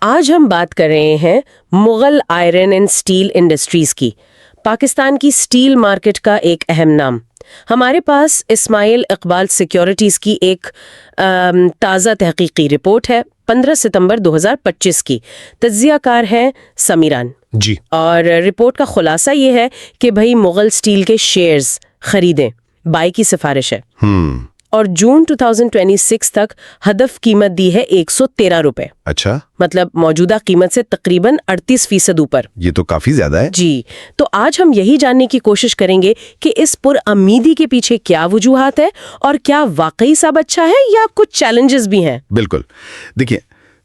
آج ہم بات کر رہے ہیں Mughal iron and steel industries کی، پاکستان کی سٹیل مارکیٹ کا ایک اہم نام۔ ہمارے پاس اسماعیل اقبال سیکیورٹیز کی ایک تازہ تحقیقی رپورٹ ہے 15 ستمبر 2025 کی۔ تجزیہ کار ہیں سمیران جی، اور رپورٹ کا خلاصہ یہ ہے کہ بھئی مغل سٹیل کے شیئرز خریدیں، بائی کی سفارش ہے۔ اور جون 2026 تک ہدف قیمت دی ہے 113 روپے۔ اچھا، مطلب موجودہ قیمت سے تقریباً 38% اوپر۔ یہ تو کافی زیادہ ہے۔ جی، تو آج ہم یہی جاننے کی کوشش کریں گے کہ اس پر امیدی کے پیچھے کیا وجوہات ہے اور کیا واقعی سب اچھا ہے یا کچھ چیلنجز بھی ہیں۔ بالکل، دیکھیں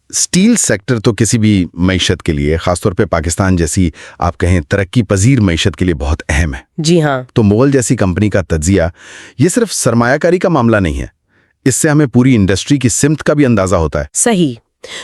سٹیل سیکٹر تو کسی بھی معیشت کے لیے، خاص طور پہ پاکستان جیسی آپ کہیں ترقی پذیر معیشت کے لیے بہت اہم ہے۔ جی ہاں، تو مغل جیسی کمپنی کا تجزیہ یہ صرف سرمایہ کاری کا معاملہ نہیں ہے، اس سے ہمیں پوری انڈسٹری کی سمت کا بھی اندازہ ہوتا ہے۔ صحیح۔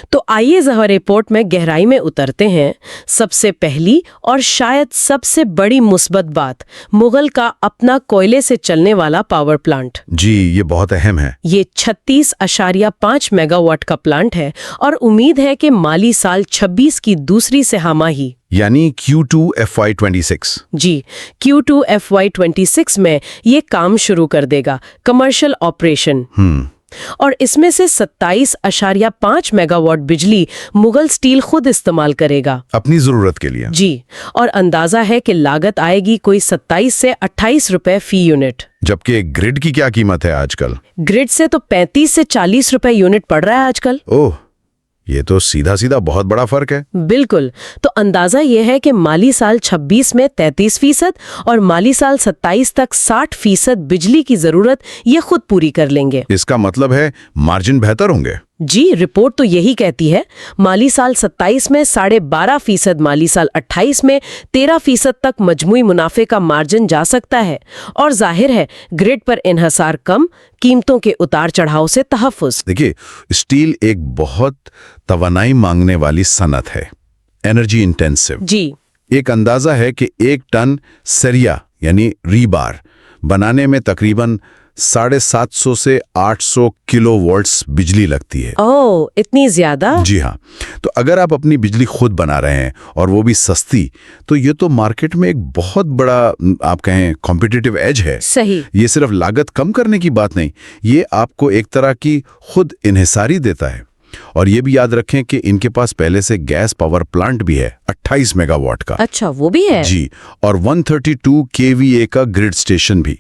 تو آئیے ذرا رپورٹ میں گہرائی میں اترتے ہیں۔ سب سے پہلی اور شاید سب سے بڑی مثبت بات، مغل کا اپنا کوئلے سے چلنے والا پاور پلانٹ۔ جی، یہ بہت اہم ہے۔ یہ 36.5 میگا واٹ کا پلانٹ ہے اور امید ہے کہ مالی سال 26 کی دوسری سہ ماہی یعنی Q2 FY26 جی Q2 FY26 میں یہ کام شروع کر دے گا، کمرشل آپریشن۔ اور اس میں سے 27.5 میگا واٹ بجلی مغل سٹیل خود استعمال کرے گا اپنی ضرورت کے لیے۔ جی، اور اندازہ ہے کہ لاگت آئے گی کوئی 27 سے 28 روپے فی یونٹ۔ جبکہ گرڈ کی کیا قیمت ہے آج کل؟ گرڈ سے تو 35 سے 40 روپے یونٹ پڑ رہا ہے آج کل۔ اوہ، یہ تو سیدھا سیدھا بہت بڑا فرق ہے۔ بالکل، تو اندازہ یہ ہے کہ مالی سال 26 میں 33% اور مالی سال 27 تک 60% بجلی کی ضرورت یہ خود پوری کر لیں گے۔ اس کا مطلب ہے مارجن بہتر ہوں گے۔ جی، رپورٹ تو یہی کہتی ہے۔ مالی سال 27 میں 12.5%، مالی سال 28 میں 13% تک مجموعی منافع کا مارجن جا سکتا ہے، اور ظاہر ہے گرڈ پر انحصار کم، قیمتوں کے اتار چڑھاؤ سے تحفظ۔ دیکھیے، اسٹیل ایک بہت توانائی مانگنے والی صنعت ہے، انرجی انٹینسو۔ جی، ایک اندازہ ہے کہ 1 ٹن سریا یعنی ری بار بنانے میں تقریباً 750 سے 800 کلو واٹس بجلی لگتی ہے۔ اوہ، اتنی زیادہ؟ جی ہاں، تو اگر آپ اپنی بجلی خود بنا رہے ہیں اور وہ بھی سستی، تو یہ تو مارکیٹ میں ایک بہت بڑا آپ کہیں کمپیٹیٹیو ایج ہے۔ صحیح۔ یہ صرف لاگت کم کرنے کی بات نہیں، یہ آپ کو ایک طرح کی خود انحصاری دیتا ہے۔ اور یہ بھی یاد رکھیں کہ ان کے پاس پہلے سے گیس پاور پلانٹ بھی ہے 28 میگا واٹ کا۔ اچھا، وہ بھی ہے؟ جی، اور 132 kVA کا گرڈ سٹیشن بھی۔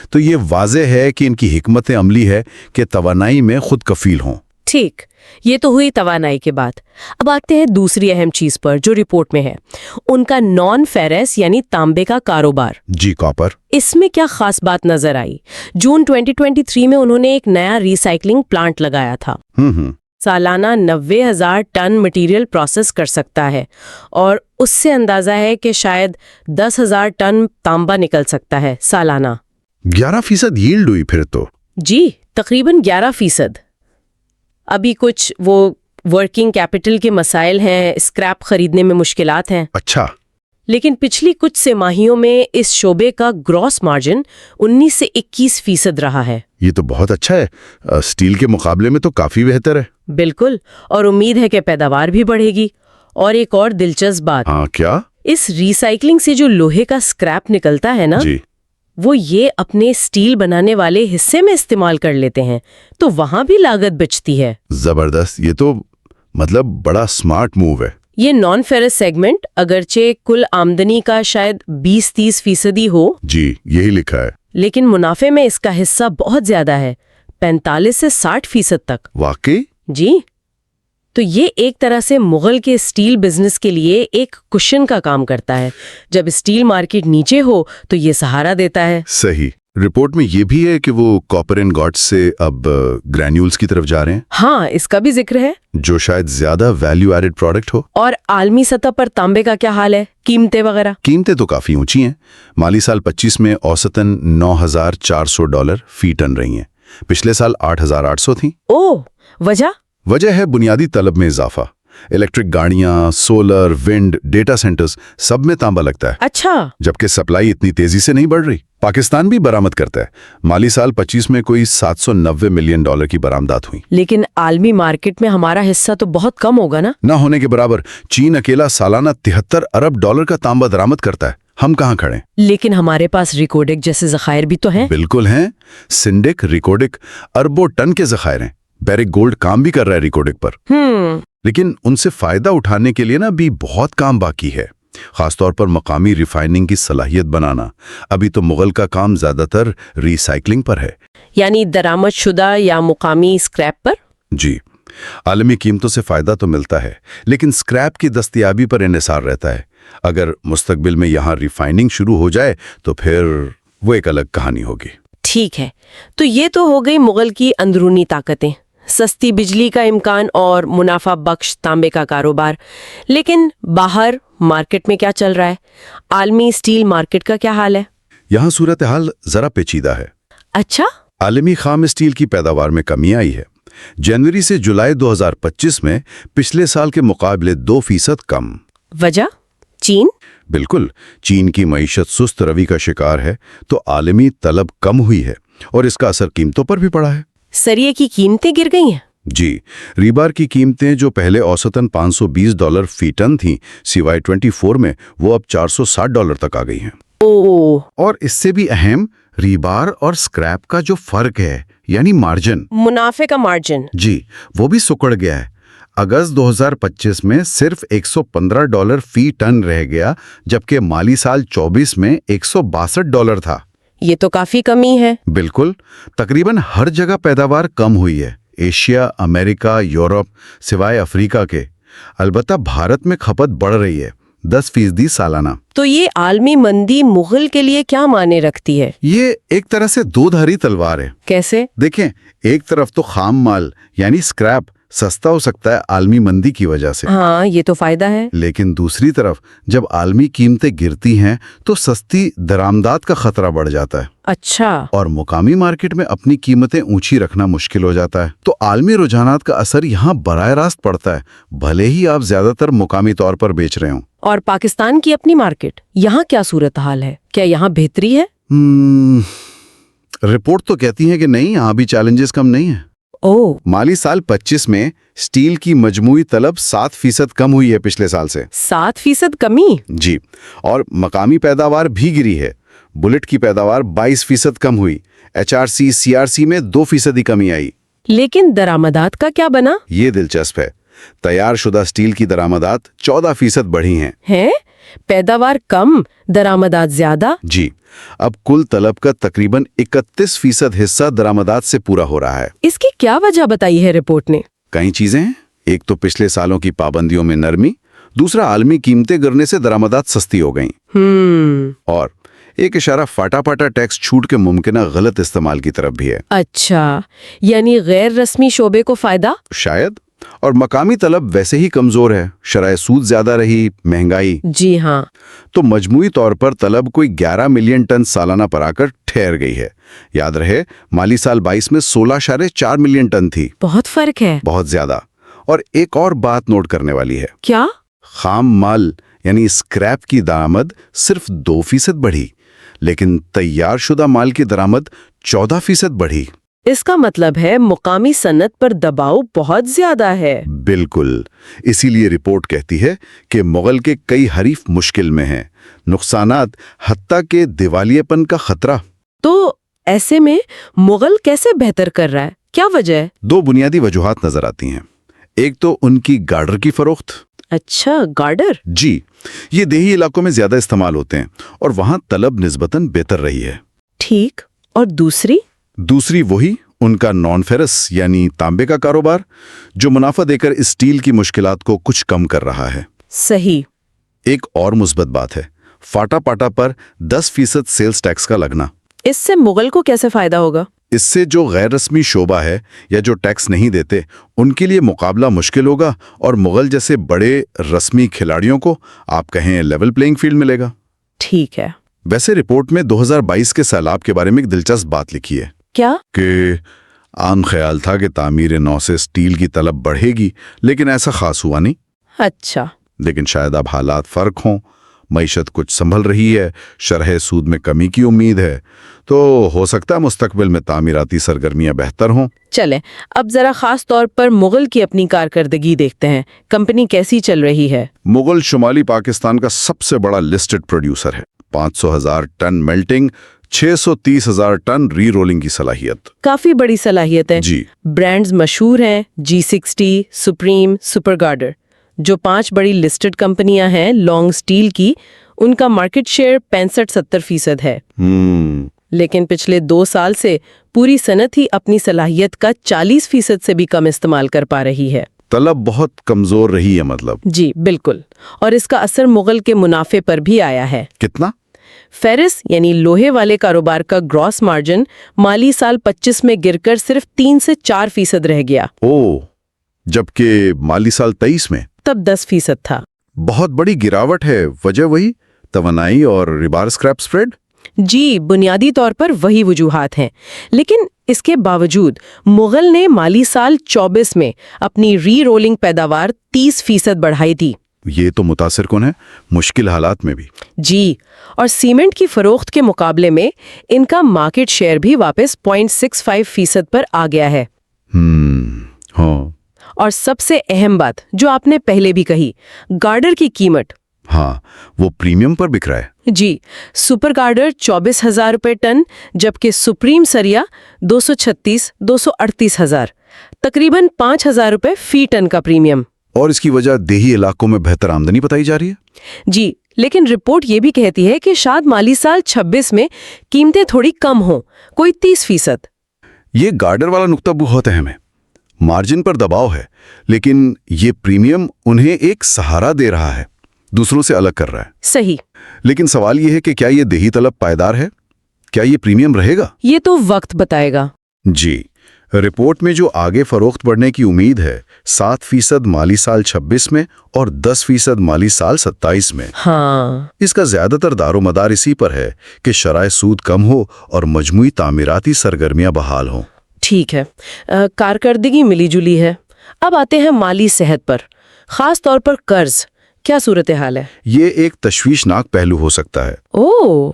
تو یہ واضح ہے کہ ان کی حکمت عملی ہے کہ توانائی میں خود کفیل ہوں۔ ٹھیک، یہ تو ہوئی توانائی کے بات۔ اب آتے ہیں دوسری اہم چیز پر جو رپورٹ میں ہے، ان کا نان فیرس یعنی تانبے کا کاروبار۔ جی، کاپر۔ اس میں کیا خاص بات نظر آئی؟ جون 2023 میں انہوں نے ایک نیا ری سائکلنگ پلانٹ لگایا تھا۔ سالانہ 90,000 ٹن مٹیریل پروسیس کر سکتا ہے، اور اس سے اندازہ ہے کہ شاید 10,000 ٹن تانبا نکل سکتا ہے سالانہ۔ 11% ییلڈ ہوئی پھر تو۔ جی، تقریباً 11%۔ ابھی کچھ وہ ورکنگ کیپٹل کے مسائل ہیں، اسکریپ خریدنے میں مشکلات ہیں۔ اچھا، لیکن پچھلی کچھ سہ ماہیوں میں اس شعبے کا گراس مارجن 19 سے 21% رہا ہے۔ یہ تو بہت اچھا ہے، اسٹیل کے مقابلے میں تو کافی بہتر ہے۔ بالکل، اور امید ہے کہ پیداوار بھی بڑھے گی۔ اور ایک اور دلچسپ بات، ہاں، کیا؟ اس ری سائکلنگ سے جو لوہے کا اسکریپ نکلتا ہے نا، جی، وہ یہ اپنے اسٹیل بنانے والے حصے میں استعمال کر لیتے ہیں، تو وہاں بھی لاگت بچتی ہے۔ زبردست، یہ تو مطلب بڑا سمارٹ موو ہے۔ یہ نان فیرس سیگمنٹ اگرچہ کل آمدنی کا شاید 20-30% ہو، جی، یہی لکھا ہے۔ لیکن منافع میں اس کا حصہ بہت زیادہ ہے، 45 سے 60% تک۔ واقعی؟ جی، تو یہ ایک طرح سے مغل کے اسٹیل بزنس کے لیے ایک کشن کا کام کرتا ہے۔ جب اسٹیل مارکیٹ نیچے ہو تو یہ سہارا دیتا ہے۔ صحیح۔ رپورٹ میں یہ بھی ہے کہ وہ کاپر اینڈ گاٹس سے اب گرینیولز کی طرف جا رہے ہیں۔ ہاں، اس کا بھی ذکر ہے۔ جو شاید زیادہ ویلیو ایڈڈ پروڈکٹ ہو۔ اور عالمی سطح پر تانبے کا کیا حال ہے؟ قیمتیں وغیرہ؟ قیمتیں تو کافی اونچی ہیں۔ مالی سال 25 میں اوسطاً $9,400 فی ٹن رہی ہیں، پچھلے سال 8,800 تھیں۔ اوہ، وجہ ہے بنیادی طلب میں اضافہ۔ الیکٹرک گاڑیاں، سولر، ونڈ، ڈیٹا سینٹرز، سب میں تانبا لگتا ہے۔ اچھا، جبکہ سپلائی اتنی تیزی سے نہیں بڑھ رہی۔ पाकिस्तान भी बरामद करता है। माली साल 25 में कोई $790 मिलियन की बरामदात हुई। लेकिन आलमी मार्केट में हमारा हिस्सा तो बहुत कम होगा ना? ना होने के बराबर। चीन अकेला सालाना $73 अरब का तांबा दरामद करता है। हम कहाँ खड़े? लेकिन हमारे पास रिकोडिक जैसे जखायर भी तो हैं। बिल्कुल हैं। सिंडिक, रिकोडिक अरबों टन के जखायर हैं। बैरिक गोल्ड काम भी कर रहा है रिकोडिक पर। लेकिन उनसे फायदा उठाने के लिए ना भी बहुत काम बाकी है, खासतौर पर मकामी रिफाइनिंग की सलाहियत बनाना। अभी तो मुगल का काम ज्यादातर रिसाइकलिंग पर है, यानी दरामद शुदा या मुकामी स्क्रैप पर। जी, आलमी कीमतों से फायदा तो मिलता है, लेकिन स्क्रैप की दस्तयाबी पर इन्हिसार रहता है। अगर मुस्तकबिल में यहाँ रिफाइनिंग शुरू हो जाए तो फिर वो एक अलग कहानी होगी। ठीक है, तो ये तो हो गई मुगल की अंदरूनी ताकतें, सस्ती बिजली का इम्कान और मुनाफा बख्श तांबे का कारोबार। लेकिन बाहर मार्केट में क्या चल रहा है? आलमी स्टील मार्केट का क्या हाल है? यहाँ सूरत हाल जरा पेचीदा है। अच्छा, आलमी खाम स्टील की पैदावार में कमी आई है। जनवरी से जुलाई 2025 में पिछले साल के मुकाबले 2% कम। वजह? चीन? बिल्कुल, चीन की मईशत सुस्त रवि का शिकार है, तो आलमी तलब कम हुई है और इसका असर कीमतों पर भी पड़ा है। सरिये की कीमतें गिर गई हैं। जी, रीबार की कीमतें जो पहले औसतन $520 फी टन थीं, CY24 में वो अब $460 तक आ गई हैं। ओ, और इससे भी अहम, रीबार और स्क्रैप का जो फर्क है, यानी मार्जिन, मुनाफे का मार्जिन, जी, वो भी सुकड़ गया है। अगस्त 2025 में सिर्फ $115 फी टन रह गया, जबकि माली साल 24 में $162 था। ये तो काफी कमी है। बिल्कुल, तकरीबन हर जगह पैदावार कम हुई है, एशिया, अमेरिका, यूरोप, सिवाय अफ्रीका के। अलबत्ता भारत में खपत बढ़ रही है, 10% सालाना। तो ये आलमी मंदी मुगल के लिए क्या मायने रखती है? ये एक तरह से दो-धारी तलवार है। कैसे? देखें, एक तरफ तो खाम माल यानी स्क्रैप सस्ता हो सकता है आलमी मंदी की वजह से। हाँ, ये तो फायदा है। लेकिन दूसरी तरफ जब आलमी कीमतें गिरती हैं तो सस्ती दरामदात का खतरा बढ़ जाता है। अच्छा, और मुकामी मार्केट में अपनी कीमतें ऊंची रखना मुश्किल हो जाता है। तो आलमी रुझानात का असर यहाँ बराह रास्त पड़ता है, भले ही आप ज्यादातर मुकामी तौर पर बेच रहे हो। और पाकिस्तान की अपनी मार्केट, यहाँ क्या सूरत हाल है? क्या यहाँ बेहतरी है? रिपोर्ट तो कहती है कि नहीं, यहाँ भी चैलेंजेस कम नहीं है। ओह, माली साल 25 में स्टील की मजमूई तलब 7% कम हुई है पिछले साल से। 7% कमी? जी, और मकामी पैदावार भी गिरी है। बुलेट की पैदावार 22% कम हुई। HRC, CRC में 2% ही कमी आई। लेकिन दरामदात का क्या बना? ये दिलचस्प है। तैयार शुदा स्टील की दरामदात 14% बढ़ी हैं। हैं? पैदावार कम, दरामदात ज्यादा? जी, अब कुल तलब का तकरीबन 31% हिस्सा दरामदात से पूरा हो रहा है। इसकी क्या वजह बताई है रिपोर्ट ने? कई चीजें हैं। एक तो पिछले सालों की पाबंदियों में नरमी, दूसरा आलमी कीमतें गिरने से दरामदात सस्ती हो गईं। और एक इशारा फाटा टैक्स छूट के मुमकिना गलत इस्तेमाल की तरफ भी है। अच्छा, यानी गैर रस्मी शोबे को फायदा? शायद। और मकामी तलब वैसे ही कमजोर है, शरह सूद ज्यादा रही, महंगाई। जी हाँ। तो मजमूई तौर पर तलब कोई 11 मिलियन टन सालाना पर आकर ठहर गई है। याद रहे, माली साल 22 में 16.4 मिलियन टन थी। बहुत फर्क है। बहुत ज्यादा। और एक और बात नोट करने वाली है। क्या? खाम माल यानी स्क्रैप की दरामद सिर्फ 2% बढ़ी, लेकिन तैयार शुदा माल की दरामद 14% बढ़ी। इसका मतलब है मुकामी सनत पर दबाव बहुत ज्यादा है। बिल्कुल, इसीलिए रिपोर्ट कहती है कि मुगल के कई हरीफ मुश्किल में हैं, नुकसानात हत्ता के दिवालियेपन का खतरा। तो ऐसे में मुगल कैसे बेहतर कर रहा है? क्या वजह है? 2 बुनियादी वजूहात नजर आती हैं। एक तो उनकी गार्डर की फरोख्त। अच्छा, गार्डर? जी, ये देही इलाकों में ज्यादा इस्तेमाल होते हैं और वहां तलब निस्बतन बेहतर रही है। ठीक। और दूसरी वही उनका नॉन फेरस यानी तांबे का कारोबार, जो मुनाफा देकर स्टील की मुश्किलात को कुछ कम कर रहा है। सही। एक और मुस्बत बात है, फाटा पाटा पर 10% सेल्स टैक्स का लगना। इससे मुगल को कैसे फायदा होगा? इससे जो गैर रस्मी शोबा है या जो टैक्स नहीं देते, उनके लिए मुकाबला मुश्किल होगा और मुगल जैसे बड़े रस्मी खिलाड़ियों को आप कहें लेवल प्लेइंग फील्ड मिलेगा। ठीक है। वैसे रिपोर्ट में 2022 के सैलाब के बारे में एक दिलचस्प बात लिखी है। क्या? कि आम ख्याल था कि तामीर नौ से स्टील की तलब बढ़ेगी, लेकिन ऐसा खास हुआ नहीं। अच्छा। लेकिन शायद अब हालात फर्क हों। मईशत कुछ संभल रही है, शरह सूद में कमी की उम्मीद है, तो हो सकता है मुस्तकबिल में तामीराती सरगर्मियां बेहतर हों। चलें, अब जरा खास तौर पर मुगल की अपनी कारकर्दगी देखते हैं। कंपनी कैसी चल रही है? मुगल शुमाली पाकिस्तान का सबसे बड़ा लिस्टेड प्रोड्यूसर है। 500,000 ton melting, 630,000 ton re rolling की सलाहियत। काफी बड़ी सलाहियत है जी। ब्रांड्स मशहूर हैं, G60, सुप्रीम, सुपर गार्डर। जो 5 बड़ी लिस्टेड कंपनियां हैं लॉन्ग स्टील की, उनका मार्केट शेयर 65-70% है। लेकिन पिछले 2 साल से पूरी सनत ही अपनी सलाहियत का 40% से भी कम इस्तेमाल कर पा रही है। तलब बहुत कमजोर रही है मतलब। जी बिल्कुल, और इसका असर मुगल के मुनाफे पर भी आया है। कितना? फेरिस यानी लोहे वाले कारोबार का ग्रॉस मार्जिन माली साल 25 में गिरकर सिर्फ 3 से 4% रह गया। ओ, जबकि माली साल 23 में तब 10% था। बहुत बड़ी गिरावट है। वजह वही तवानाई और रिबार स्क्रैप स्प्रेड। जी, बुनियादी तौर पर वही वजूहात हैं, लेकिन इसके बावजूद मुगल ने माली साल 24 में अपनी री रोलिंग पैदावार 30% बढ़ाई थी। ये तो मुतासिर कौन है, मुश्किल हालात में भी। जी, और सीमेंट की फरोख्त के मुकाबले में इनका मार्केट शेयर भी वापस 0.65% पर आ गया है। हाँ। और सबसे अहम बात जो आपने पहले भी कही, गार्डर की कीमत। हाँ, वो प्रीमियम पर बिक रहा है। जी, सुपर गार्डर 24,000 रुपये टन, जबकि सुप्रीम सरिया 236-238,000, तकरीबन 5,000 रुपये फी टन का प्रीमियम। और इसकी वजह देही इलाकों में बेहतर आमदनी बताई जा रही है। जी, लेकिन रिपोर्ट ये भी कहती है कि शायद माली साल 26 में कीमतें थोड़ी कम हों, कोई 30%। ये गार्डर वाला नुक्ता बहुत अहम है। मार्जिन पर दबाव है, लेकिन ये प्रीमियम उन्हें एक सहारा दे रहा है, दूसरों से अलग कर रहा है। सही। लेकिन सवाल ये है कि क्या ये देही तलब पायदार है? क्या ये प्रीमियम रहेगा? ये तो वक्त बताएगा। जी, रिपोर्ट में जो आगे फरोख्त बढ़ने की उम्मीद है 7% माली साल 26 में और 10% माली साल 27 में। हाँ, इसका ज्यादातर दारोमदार इसी पर है कि शराय सूद कम हो और मजमूई तामीराती सरगर्मियां बहाल हों। ठीक है। कारकर्दगी मिली जुली है। अब आते हैं माली सेहत पर, खास तौर पर कर्ज। क्या सूरत हाल है? ये एक तशवीशनाक पहलू हो सकता है। ओह,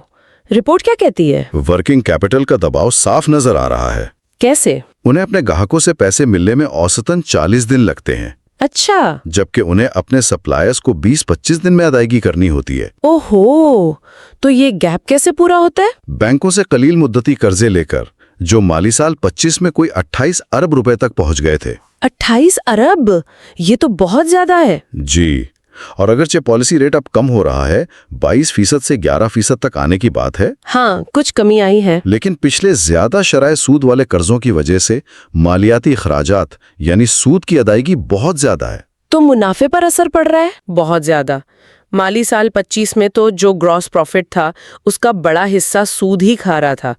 रिपोर्ट क्या कहती है? वर्किंग कैपिटल का दबाव साफ नजर आ रहा है। कैसे? उन्हें अपने ग्राहकों से पैसे मिलने में औसतन 40 दिन लगते हैं। अच्छा। जबकि उन्हें अपने सप्लायर्स को 20-25 दिन में अदायगी करनी होती है। ओहो, तो ये गैप कैसे पूरा होता है? बैंकों से कलील मुद्दती कर्जे लेकर, जो माली साल 25 में कोई 28 अरब रुपए तक पहुंच गए थे। 28 अरब? ये तो बहुत ज्यादा है। जी, और अगरचे पॉलिसी रेट अब कम हो रहा है, 22% से 11% तक आने की बात है। हाँ, कुछ कमी आई है। लेकिन पिछले ज्यादा शराय सूद वाले कर्जों की वजह से मालियाती अखराजात यानी सूद की अदायगी बहुत ज्यादा है। तो मुनाफे पर असर पड़ रहा है? बहुत ज्यादा। माली साल 25 में तो जो ग्रॉस प्रॉफिट था उसका बड़ा हिस्सा सूद ही खा रहा था।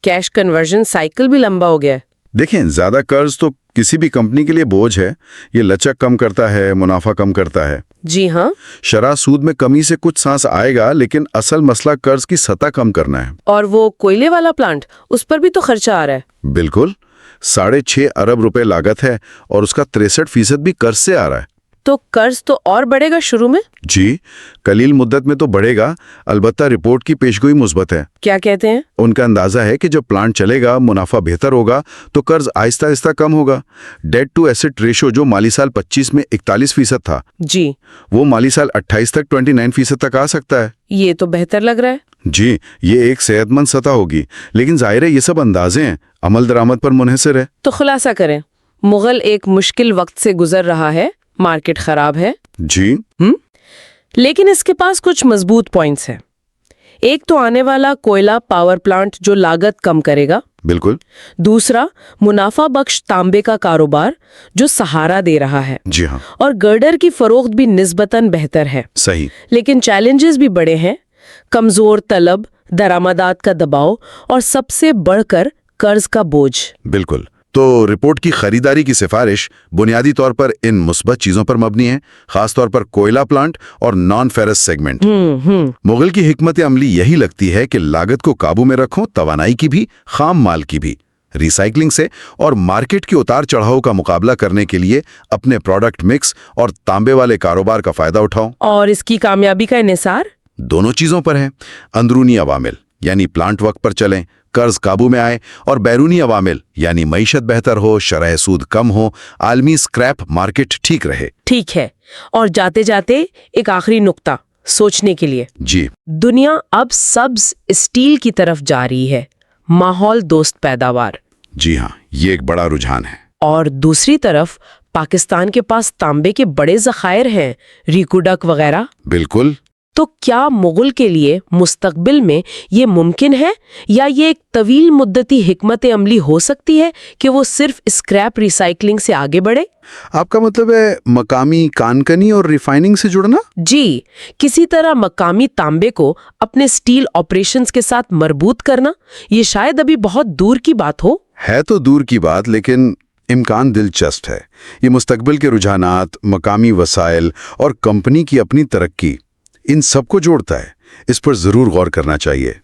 कैश कन्वर्जन साइकिल भी लंबा हो गया है। देखें, ज्यादा कर्ज तो किसी भी कंपनी के लिए बोझ है। ये लचक कम करता है, मुनाफा कम करता है। जी हाँ। शरह सूद में कमी से कुछ सांस आएगा, लेकिन असल मसला कर्ज की सतह कम करना है। और वो कोयले वाला प्लांट, उस पर भी तो खर्चा आ रहा है। बिल्कुल, 6.5 अरब रुपए लागत है और उसका 63% भी कर्ज से आ रहा है। तो कर्ज तो और बढ़ेगा शुरू में? जी, कलील मुद्दत में तो बढ़ेगा। अलबत्ता रिपोर्ट की पेशगोई मुस्बत है। क्या कहते हैं? उनका अंदाजा है कि जब प्लांट चलेगा, मुनाफा बेहतर होगा, तो कर्ज आहिस्ता आहिस्ता कम होगा। डेट टू एसेट रेशो जो माली साल 25 में 41% था, जी, वो माली साल 28 तक 29% तक आ सकता है। ये तो बेहतर लग रहा है। जी, ये एक सेहतमंद सतह होगी, लेकिन जाहिर है ये सब अंदाजे हैं, अमल दरामद पर मुनहसर है। तो खुलासा करें, मुगल एक मुश्किल वक्त से गुजर रहा है, मार्केट खराब है। जी। लेकिन इसके पास कुछ मजबूत पॉइंट्स हैं। एक तो आने वाला कोयला पावर प्लांट जो लागत कम करेगा। बिल्कुल। दूसरा, मुनाफा बख्श तांबे का कारोबार जो सहारा दे रहा है। जी हाँ। और गर्डर की फरोख्त भी निस्बतन बेहतर है। सही। लेकिन चैलेंजेस भी बड़े हैं, कमजोर तलब, दरामदात का दबाव और सबसे बढ़कर कर्ज का बोझ। बिल्कुल। तो रिपोर्ट की खरीदारी की सिफारिश बुनियादी तौर पर इन मुस्बत चीजों पर मबनी है, खासतौर पर कोयला प्लांट और नॉन फेरस सेगमेंट। मुगल की हिकमत अमली यही लगती है कि लागत को काबू में रखो, तवानाई की भी, खाम माल की भी, रिसाइकलिंग से और मार्केट के उतार चढ़ाव का मुकाबला करने के लिए अपने प्रोडक्ट मिक्स और तांबे वाले कारोबार का फायदा उठाओ। और इसकी कामयाबी का इन्हिसार दोनों चीजों पर है। अंदरूनी अवामिल यानी प्लांट वक्त पर चलें, कर्ज काबू में आए, और बैरूनी अवामिल यानी मईशत बेहतर हो, शरह सूद कम हो, आलमी स्क्रैप मार्केट ठीक रहे। ठीक है। और जाते जाते एक आखिरी नुक्ता सोचने के लिए। जी। दुनिया अब सब्ज स्टील की तरफ जा रही है, माहौल दोस्त पैदावार। जी हाँ, ये एक बड़ा रुझान है। और दूसरी तरफ पाकिस्तान के पास तांबे के बड़े ज़खायर हैं, रिकुडक वगैरह। बिल्कुल। तो क्या मुगल के लिए मुस्तकबिल में ये मुमकिन है, या ये एक तवील मुद्दती हिकमत अमली हो सकती है कि वो सिर्फ स्क्रैप रिसाइकलिंग से आगे बढ़े? आपका मतलब है मकामी कानकनी और रिफाइनिंग से जुड़ना? जी, किसी तरह मकामी तांबे को अपने स्टील ऑपरेशंस के साथ मरबूत करना। ये शायद अभी बहुत दूर की बात हो। है तो दूर की बात, लेकिन इम्कान दिलचस्प है। ये मुस्तकबिल के रुझानात, मकामी वसाइल और कंपनी की अपनी तरक्की, इन सबको जोड़ता है। इस पर जरूर गौर करना चाहिए।